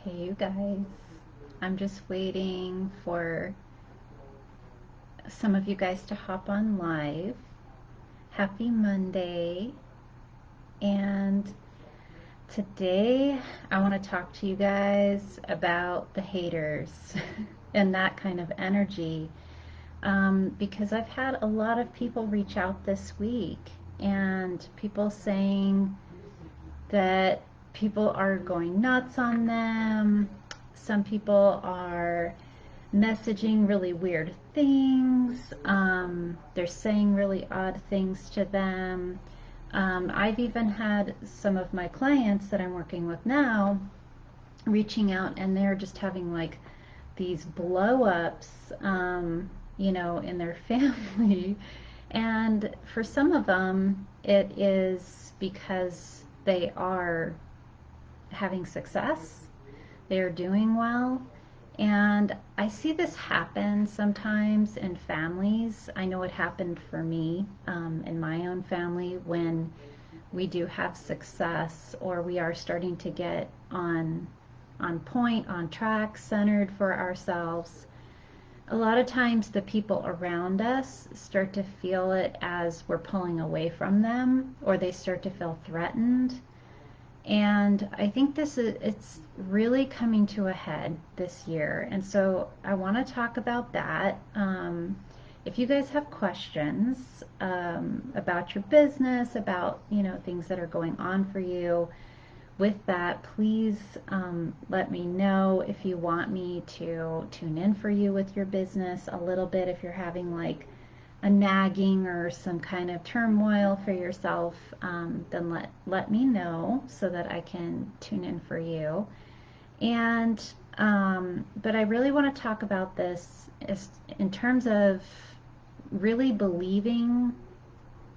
Hey, you guys. I'm just waiting for some of you guys to hop on live. Happy Monday. And today I want to talk to you guys about the haters and that kind of energy. Because I've had a lot of people reach out this week and people saying that people are going nuts on them. Some people are messaging really weird things. They're saying really odd things to them. I've even had some of my clients that I'm working with now reaching out and they're just having like these blow ups, in their family. And for some of them, it is because they are having success, they are doing well, and I see this happen sometimes in families. I know it happened for me in my own family when we do have success or we are starting to get on point, on track, centered for ourselves. A lot of times the people around us start to feel it as we're pulling away from them, or they start to feel threatened. And I think it's really coming to a head this year. And so I want to talk about that. If you guys have questions about your business, about, things that are going on for you, with that, please let me know if you want me to tune in for you with your business a little bit. If you're having like a nagging or some kind of turmoil for yourself, then let me know so that I can tune in for you. And but I really want to talk about this in terms of really believing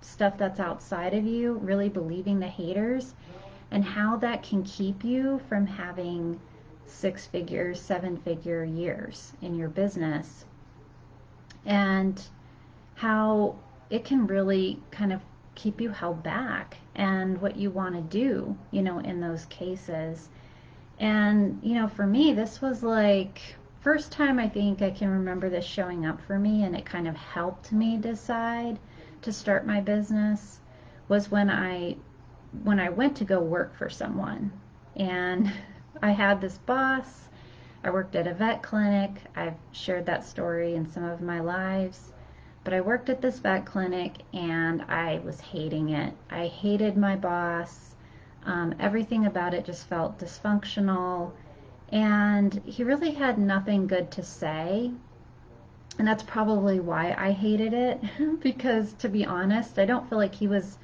stuff that's outside of you, really believing the haters, and how that can keep you from having 6-figure, 7-figure years in your business. And how it can really kind of keep you held back and what you want to do, in those cases. And, for me, this was like first time I think I can remember this showing up for me, and it kind of helped me decide to start my business was when I went to go work for someone. And I had this boss. I worked at a vet clinic. I've shared that story in some of my lives. But I worked at this vet clinic and I was hating it. I hated my boss. Everything about it just felt dysfunctional. And he really had nothing good to say. And that's probably why I hated it. Because to be honest, I don't feel like he was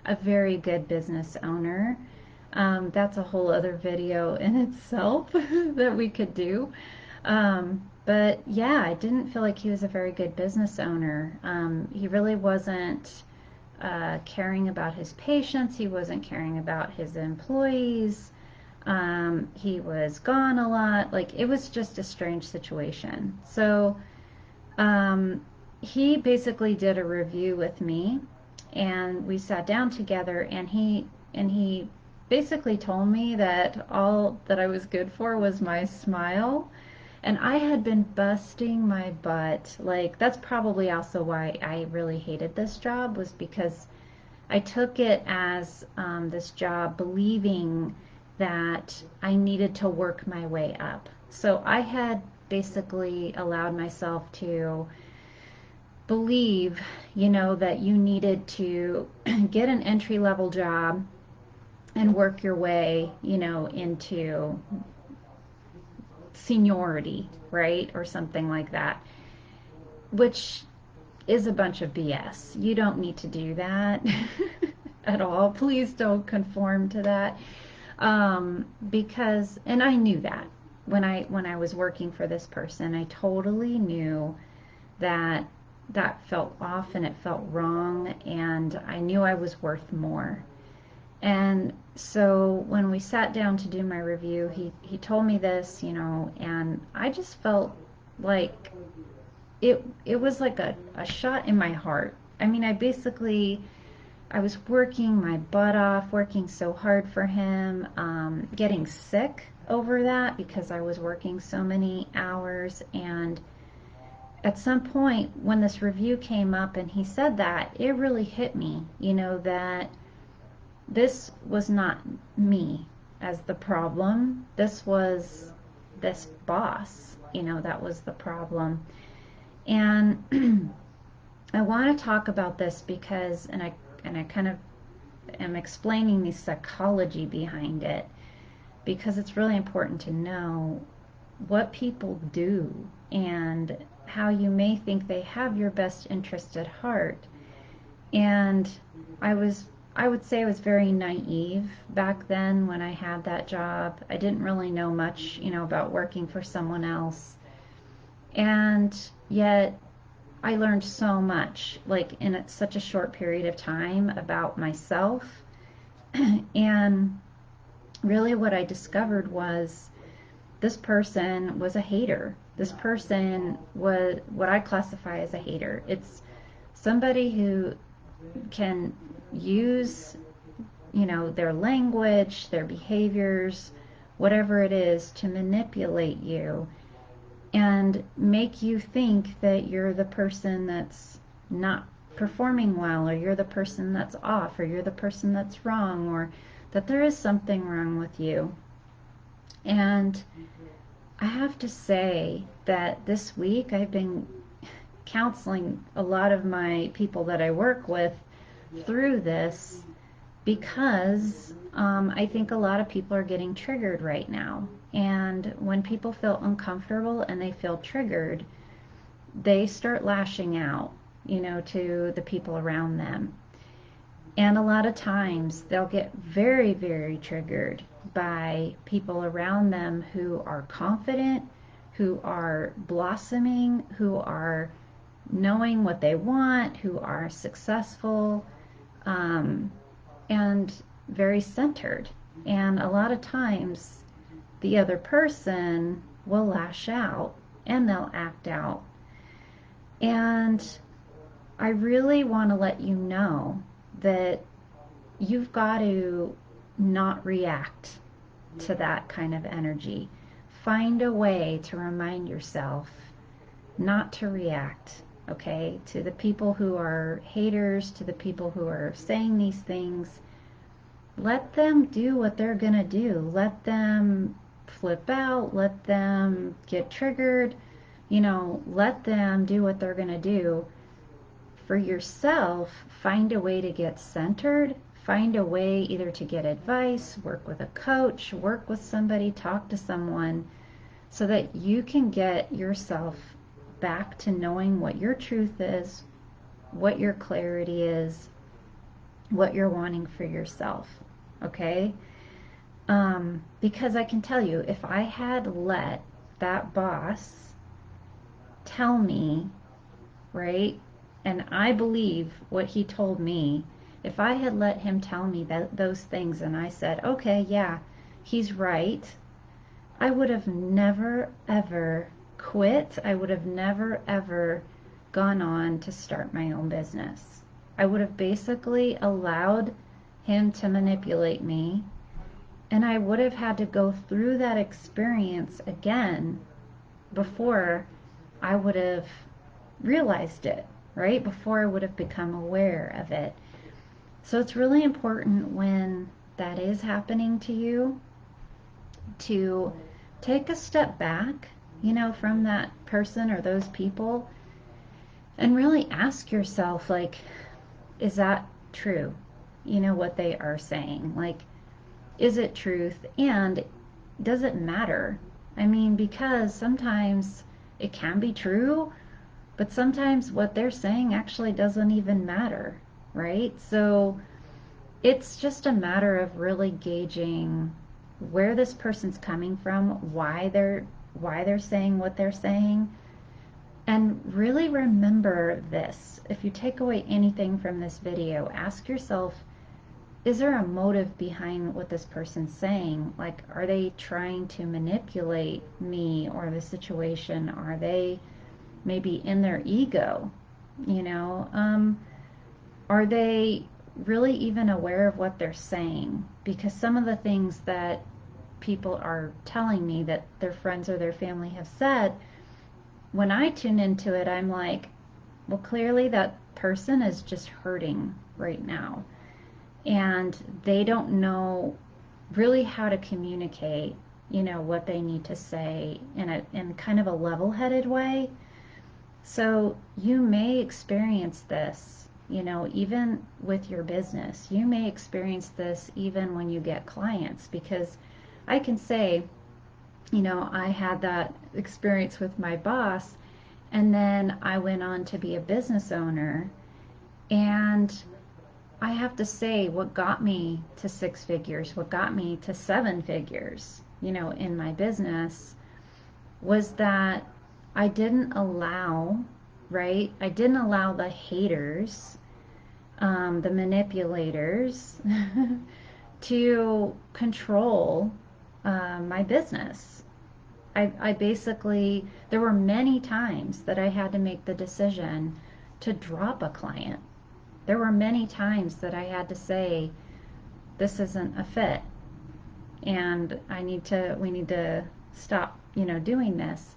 a very good business owner. That's a whole other video in itself that we could do. But yeah, I didn't feel like he was a very good business owner. He really wasn't caring about his patients. He wasn't caring about his employees. He was gone a lot. Like, it was just a strange situation. So um, he basically did a review with me, and we sat down together, and he basically told me that all that I was good for was my smile. And I had been busting my butt. Like, that's probably also why I really hated this job, was because I took it as this job believing that I needed to work my way up. So I had basically allowed myself to believe, that you needed to get an entry level job and work your way, into seniority, right? Or something like that, which is a bunch of BS. You don't need to do that at all. Please don't conform to that. Because, and I knew that when I was working for this person, I totally knew that that felt off and it felt wrong, and I knew I was worth more. And so when we sat down to do my review, he told me this, and I just felt like it was like a shot in my heart. I mean, I basically I was working my butt off, working so hard for him, getting sick over that because I was working so many hours. And at some point, when this review came up and he said that, it really hit me, that this was not me as the problem. This was this boss, that was the problem. And I want to talk about this because, and I kind of am explaining the psychology behind it, because it's really important to know what people do and how you may think they have your best interest at heart. And I would say I was very naive back then when I had that job. I didn't really know much, about working for someone else. And yet I learned so much, like in such a short period of time, about myself. And really what I discovered was this person was a hater. This person was what I classify as a hater. It's somebody who can use, their language, their behaviors, whatever it is, to manipulate you and make you think that you're the person that's not performing well, or you're the person that's off, or you're the person that's wrong, or that there is something wrong with you. And I have to say that this week I've been counseling a lot of my people that I work with through this, because I think a lot of people are getting triggered right now. And when people feel uncomfortable and they feel triggered, they start lashing out, to the people around them. And a lot of times they'll get very, very triggered by people around them who are confident, who are blossoming, who are knowing what they want, who are successful, and very centered. And a lot of times the other person will lash out and they'll act out. And I really want to let you know that you've got to not react to that kind of energy. Find a way to remind yourself not to react, okay? To the people who are haters, to the people who are saying these things, let them do what they're going to do. Let them flip out, let them get triggered, let them do what they're going to do. For yourself, find a way to get centered, find a way either to get advice, work with a coach, work with somebody, talk to someone, so that you can get yourself back to knowing what your truth is, what your clarity is, what you're wanting for yourself, okay? Because I can tell you, if I had let that boss tell me, right, and I believe what he told me, if I had let him tell me those things and I said, okay, yeah, he's right, I would have never, ever quit. I would have never, ever gone on to start my own business. I would have basically allowed him to manipulate me, and I would have had to go through that experience again before I would have realized it, right? Before I would have become aware of it. So it's really important when that is happening to you to take a step back, from that person or those people, and really ask yourself, like, is that true? What they are saying. Like, is it truth? And does it matter? I mean, because sometimes it can be true, but sometimes what they're saying actually doesn't even matter, right? So it's just a matter of really gauging where this person's coming from, why they're saying what they're saying. And really remember this. If you take away anything from this video, ask yourself, is there a motive behind what this person's saying? Like, are they trying to manipulate me or the situation? Are they maybe in their ego? Are they really even aware of what they're saying, because some of the things that people are telling me that their friends or their family have said, when I tune into it, I'm like, well, clearly that person is just hurting right now. And they don't know really how to communicate, what they need to say in kind of a level-headed way. So you may experience this, even with your business. You may experience this even when you get clients, because I can say, I had that experience with my boss, and then I went on to be a business owner. And I have to say, what got me to six figures, what got me to seven figures, in my business was that I didn't allow, right? I didn't allow the haters, the manipulators, to control my business. I basically, there were many times that I had to make the decision to drop a client. There were many times that I had to say, this isn't a fit, and we need to stop, doing this.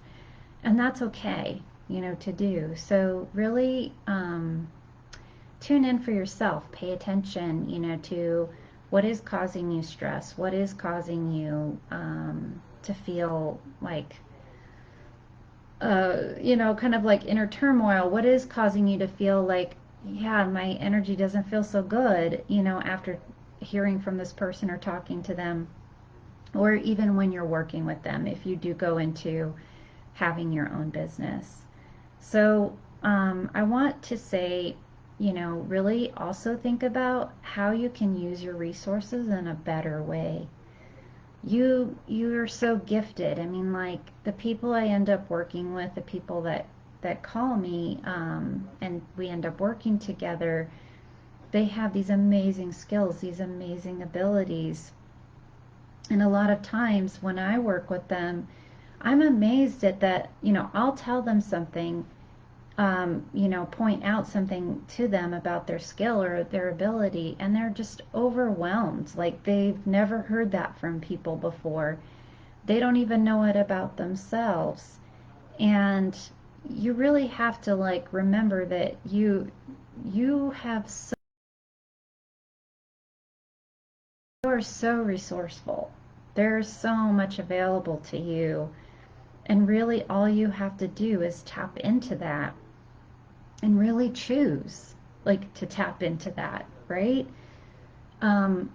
And that's okay, to do. So really tune in for yourself. Pay attention, to what is causing you stress, what is causing you to feel like, kind of like inner turmoil. What is causing you to feel like, yeah, my energy doesn't feel so good, after hearing from this person or talking to them, or even when you're working with them, if you do go into having your own business. So I want to say, really also think about how you can use your resources in a better way. You're so gifted. I mean, like the people I end up working with, the people that call me, and we end up working together, they have these amazing skills, these amazing abilities. And a lot of times when I work with them, I'm amazed at that. I'll tell them something, point out something to them about their skill or their ability, and they're just overwhelmed. Like they've never heard that from people before. They don't even know it about themselves. And you really have to like remember that you are so resourceful. There's so much available to you. And really all you have to do is tap into that and really choose like to tap into that, right? Um,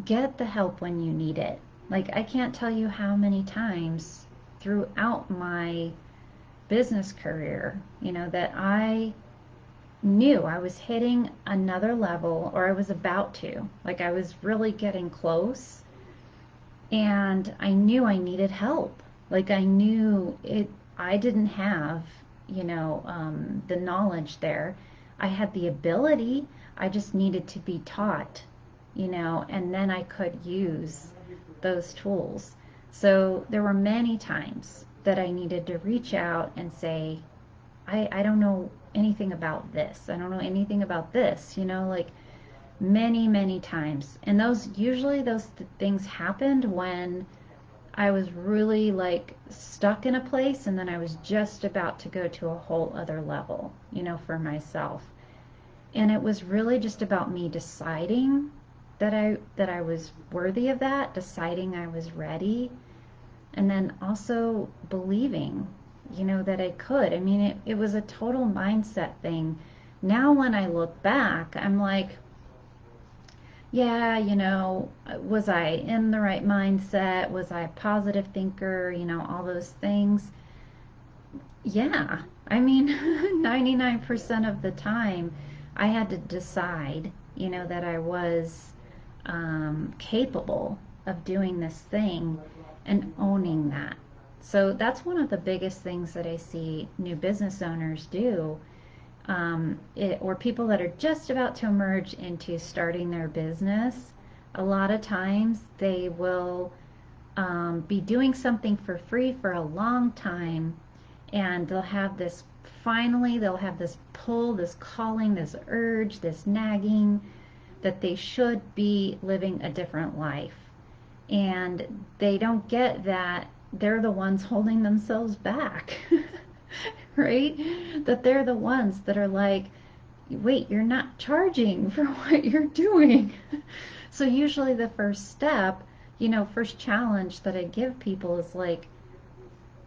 get the help when you need it. Like I can't tell you how many times throughout my business career, that I knew I was hitting another level, or I was about to. Like I was really getting close, and I knew I needed help. Like I knew it, I didn't have, the knowledge there. I had the ability, I just needed to be taught, and then I could use those tools. So there were many times that I needed to reach out and say, I don't know anything about this. I don't know anything about this, like many, many times. And those things happened when I was really like stuck in a place, and then I was just about to go to a whole other level, for myself. And it was really just about me deciding that I was worthy of that, deciding I was ready, and then also believing, that I could. I mean, it was a total mindset thing. Now when I look back, I'm like, yeah, was I in the right mindset? Was I a positive thinker? All those things. Yeah. I mean, 99% of the time, I had to decide, that I was capable of doing this thing and owning that. So that's one of the biggest things that I see new business owners do, or people that are just about to emerge into starting their business. A lot of times they will be doing something for free for a long time, and they'll have this pull, this calling, this urge, this nagging, that they should be living a different life. And they don't get that they're the ones holding themselves back, right? That they're the ones that are like, wait, you're not charging for what you're doing. So usually the first step, first challenge that I give people is like,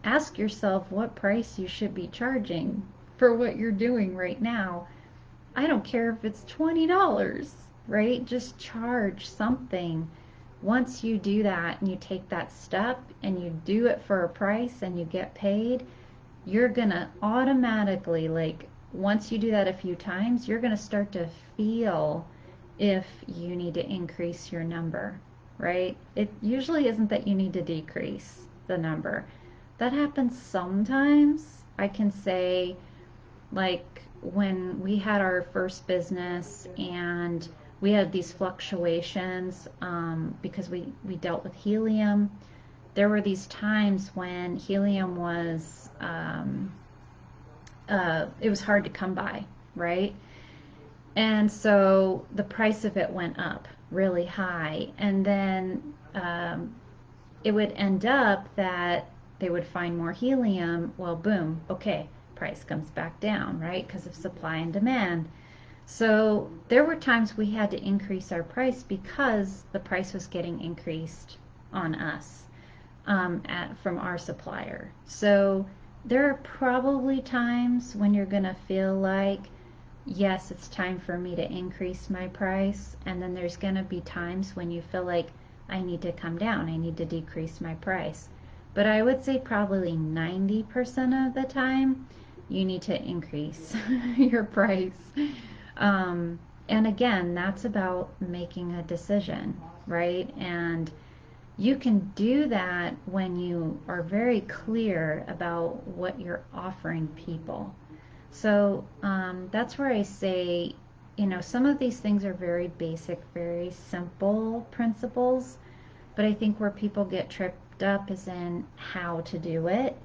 ask yourself what price you should be charging for what you're doing right now. I don't care if it's $20, right? Just charge something. Once you do that and you take that step and you do it for a price and you get paid, you're gonna automatically, like, once you do that a few times, you're gonna start to feel if you need to increase your number, right? It usually isn't that you need to decrease the number. That happens sometimes. I can say, like, when we had our first business and we had these fluctuations, because we dealt with helium. There were these times when helium was, it was hard to come by, right? And so the price of it went up really high. And then it would end up that they would find more helium. Well, boom, okay, price comes back down, right? Because of supply and demand. So there were times we had to increase our price because the price was getting increased on us, from our supplier. So there are probably times when you're going to feel like, yes, it's time for me to increase my price. And then there's going to be times when you feel like, I need to come down, I need to decrease my price. But I would say probably 90% of the time, you need to increase your price. And again, that's about making a decision, right? And you can do that when you are very clear about what you're offering people. So that's where I say, some of these things are very basic, very simple principles, but I think where people get tripped up is in how to do it.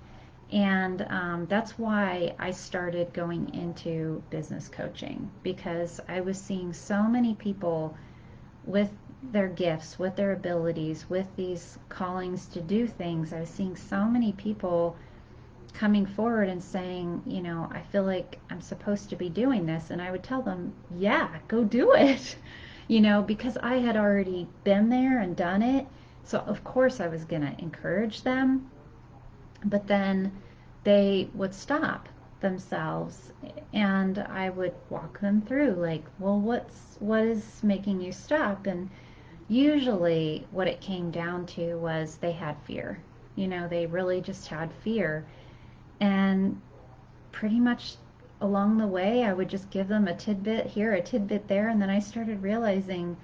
And that's why I started going into business coaching, because I was seeing so many people with their gifts, with their abilities, with these callings to do things. I was seeing so many people coming forward and saying, I feel like I'm supposed to be doing this. And I would tell them, yeah, go do it, because I had already been there and done it. So, of course, I was going to encourage them. But then they would stop themselves and I would walk them through, like, well, what is making you stop? And usually what it came down to was they had fear. They really just had fear. And pretty much along the way, I would just give them a tidbit here, a tidbit there, and then I started realizing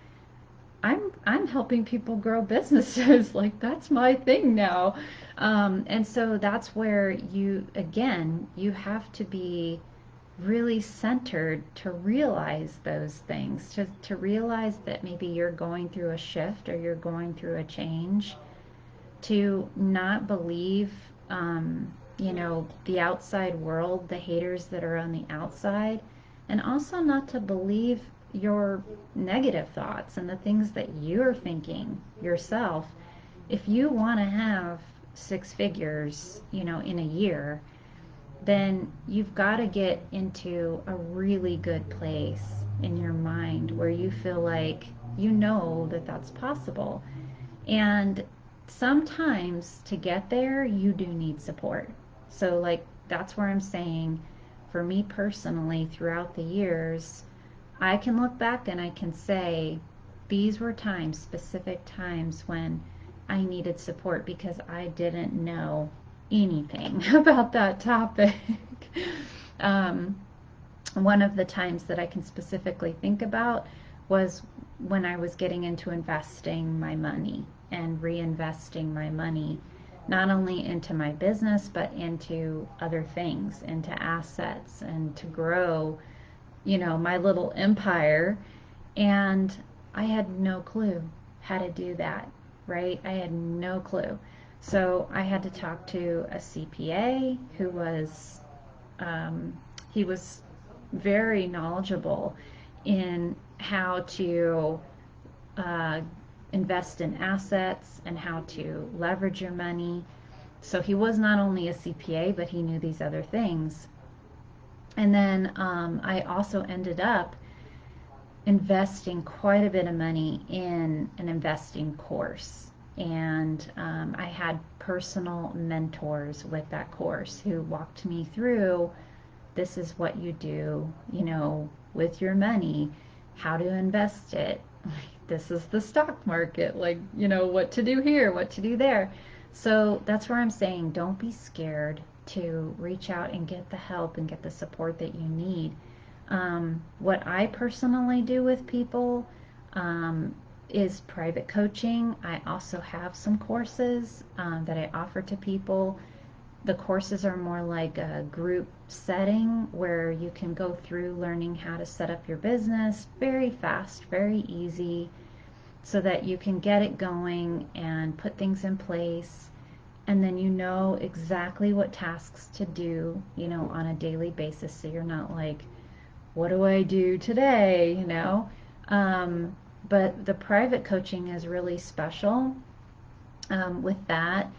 I'm helping people grow businesses. Like, that's my thing now. And so that's where you have to be really centered to realize those things, to realize that maybe you're going through a shift or you're going through a change, to not believe, the outside world, the haters that are on the outside, and also not to believe your negative thoughts and the things that you're thinking yourself. If you want to have six figures, in a year, then you've got to get into a really good place in your mind where you feel like that that's possible. And sometimes to get there, you do need support. So, like, that's where I'm saying, for me personally, throughout the years, I can look back and I can say, these were times, specific times, when I needed support because I didn't know anything about that topic. um, One of the times that I can specifically think about was when I was getting into investing my money and reinvesting my money, not only into my business, but into other things, into assets, and to grow, my little empire. And I had no clue how to do that, right? I had no clue. So I had to talk to a CPA who he was very knowledgeable in how to uh, invest in assets and how to leverage your money. So he was not only a CPA, but he knew these other things. And then I also ended up investing quite a bit of money in an investing course. And I had personal mentors with that course who walked me through, this is what you do, with your money, how to invest it. This is the stock market, what to do here, what to do there. So that's where I'm saying, don't be scared to reach out and get the help and get the support that you need. What I personally do with people is private coaching. I also have some courses that I offer to people. The courses are more like a group setting where you can go through learning how to set up your business very fast, very easy, so that you can get it going and put things in place. And then you know exactly what tasks to do, on a daily basis. So you're not like, what do I do today? But the private coaching is really special. With that,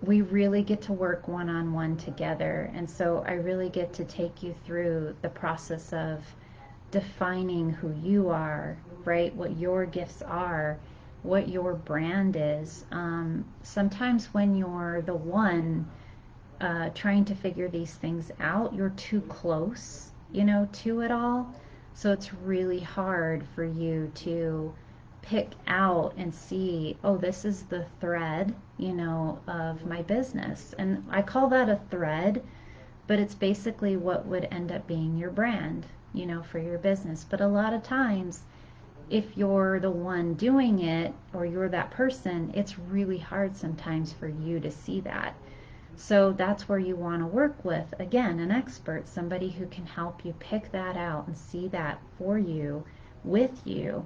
we really get to work one-on-one together. And so I really get to take you through the process of defining who you are, right? What your gifts are, what your brand is. Sometimes when you're the one trying to figure these things out, you're too close, to it all. So it's really hard for you to pick out and see, oh, this is the thread, of my business. And I call that a thread, but it's basically what would end up being your brand, for your business. But a lot of times, if you're the one doing it or you're that person, it's really hard sometimes for you to see that. So that's where you want to work with, again, an expert, somebody who can help you pick that out and see that for you, with you,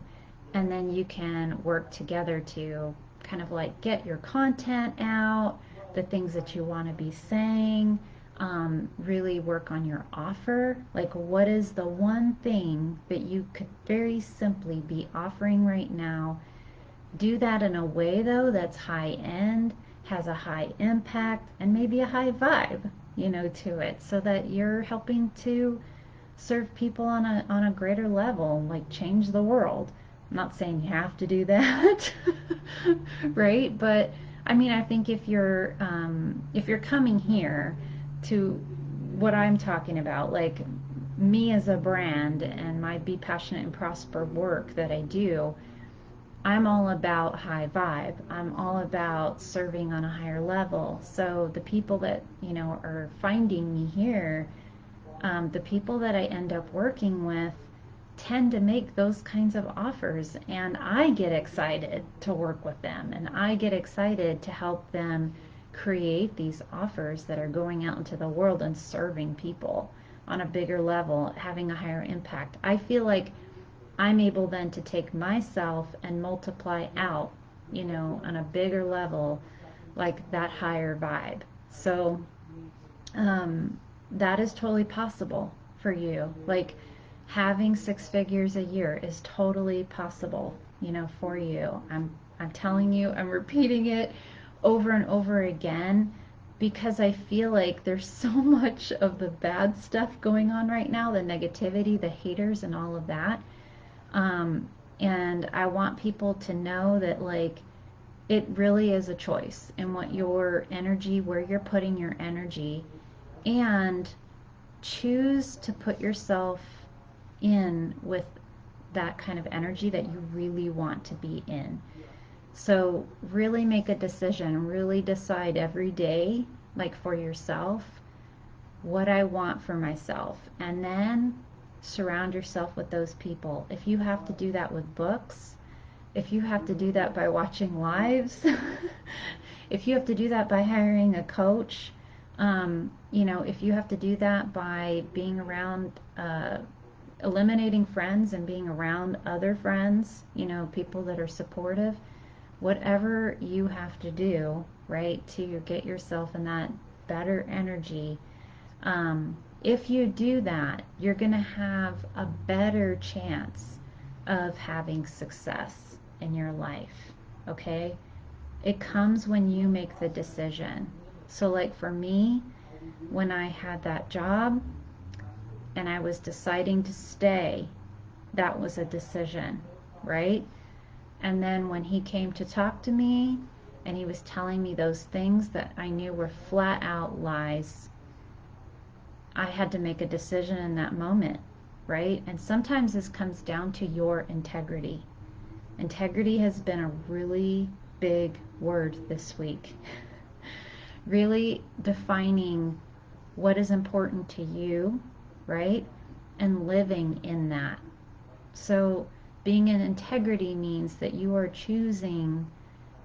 and then you can work together to kind of like get your content out, the things that you want to be saying, really work on your offer. Like, what is the one thing that you could very simply be offering right now? Do that in a way, though, that's high end, has a high impact, and maybe a high vibe, to it, so that you're helping to serve people on a greater level, like change the world. I'm not saying you have to do that, right? But I mean, I think if you're coming here to what I'm talking about, like me as a brand and my Be Passionate and Prosper work that I do, I'm all about high vibe. I'm all about serving on a higher level. So the people that, are finding me here, the people that I end up working with tend to make those kinds of offers. And I get excited to work with them. And I get excited to help them create these offers that are going out into the world and serving people on a bigger level, having a higher impact. I feel like I'm able then to take myself and multiply out, on a bigger level, like that higher vibe. So that is totally possible for you. Like having 6 figures a year is totally possible, for you. I'm telling you, I'm repeating it over and over again because I feel like there's so much of the bad stuff going on right now, the negativity, the haters, and all of that. Um, and I want people to know that, like, it really is a choice in what your energy, where you're putting your energy, and choose to put yourself in with that kind of energy that you really want to be in. So really make a decision, really decide every day, like for yourself, what I want for myself. And then surround yourself with those people. If you have to do that with books, if you have to do that by watching lives, if you have to do that by hiring a coach, if you have to do that by being around, eliminating friends and being around other friends, people that are supportive, whatever you have to do, right, to get yourself in that better energy, if you do that, you're going to have a better chance of having success in your life. Okay? It comes when you make the decision. So, like for me, when I had that job and I was deciding to stay, that was a decision, right? And then when he came to talk to me and he was telling me those things that I knew were flat out lies, I had to make a decision in that moment, right? And sometimes this comes down to your integrity. Integrity has been a really big word this week. Really defining what is important to you, right? And living in that. So being in integrity means that you are choosing,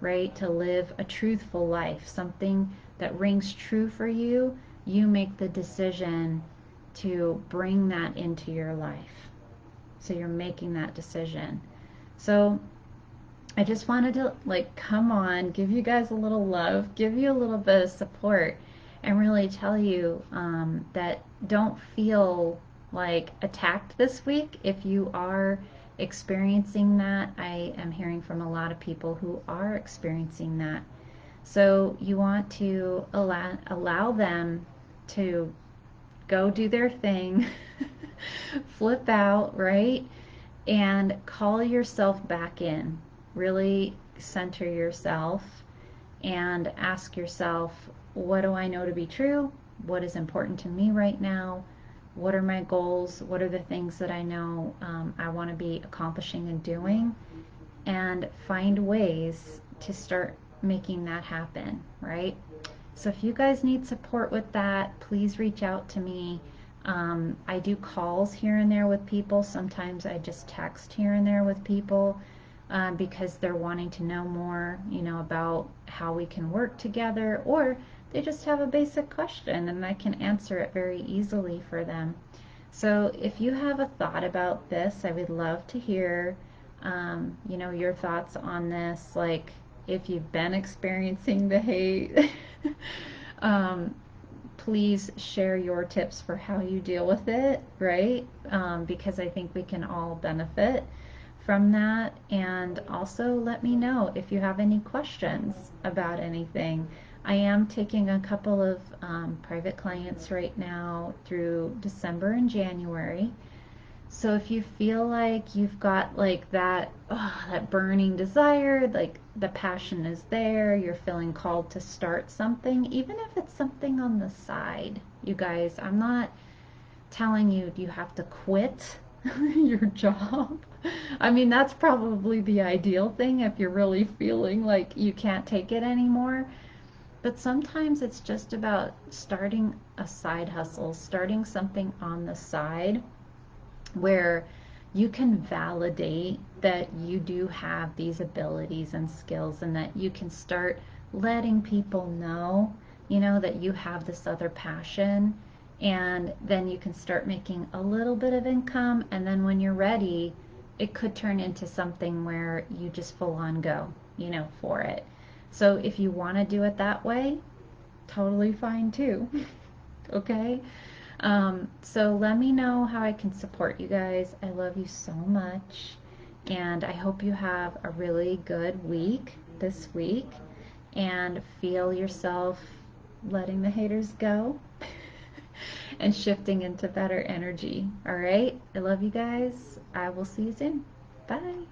right, to live a truthful life, something that rings true for you. You make the decision to bring that into your life. So you're making that decision. So I just wanted to like come on, give you guys a little love, give you a little bit of support, and really tell you that don't feel like attacked this week if you are experiencing that. I am hearing from a lot of people who are experiencing that. So you want to allow them to go do their thing, flip out, right? And call yourself back in. Really center yourself and ask yourself, what do I know to be true? What is important to me right now? What are my goals? What are the things that I know I want to be accomplishing and doing? And find ways to start making that happen, right? So if you guys need support with that, please reach out to me. I do calls here and there with people. Sometimes I just text here and there with people because they're wanting to know more, about how we can work together, or they just have a basic question and I can answer it very easily for them. So if you have a thought about this, I would love to hear, your thoughts on this. Like if you've been experiencing the hate, um, please share your tips for how you deal with it, right? Because I think we can all benefit from that. And also let me know if you have any questions about anything. I am taking a couple of private clients right now through December and January. So if you feel like you've got like that burning desire, like the passion is there, you're feeling called to start something, even if it's something on the side. You guys, I'm not telling you you have to quit your job. I mean, that's probably the ideal thing if you're really feeling like you can't take it anymore. But sometimes it's just about starting a side hustle, starting something on the side where you can validate that you do have these abilities and skills, and that you can start letting people know, that you have this other passion, and then you can start making a little bit of income, and then when you're ready, it could turn into something where you just full on go, for it. So if you want to do it that way, totally fine too. Okay? So let me know how I can support you guys. I love you so much. And I hope you have a really good week this week and feel yourself letting the haters go and shifting into better energy. All right? I love you guys. I will see you soon. Bye.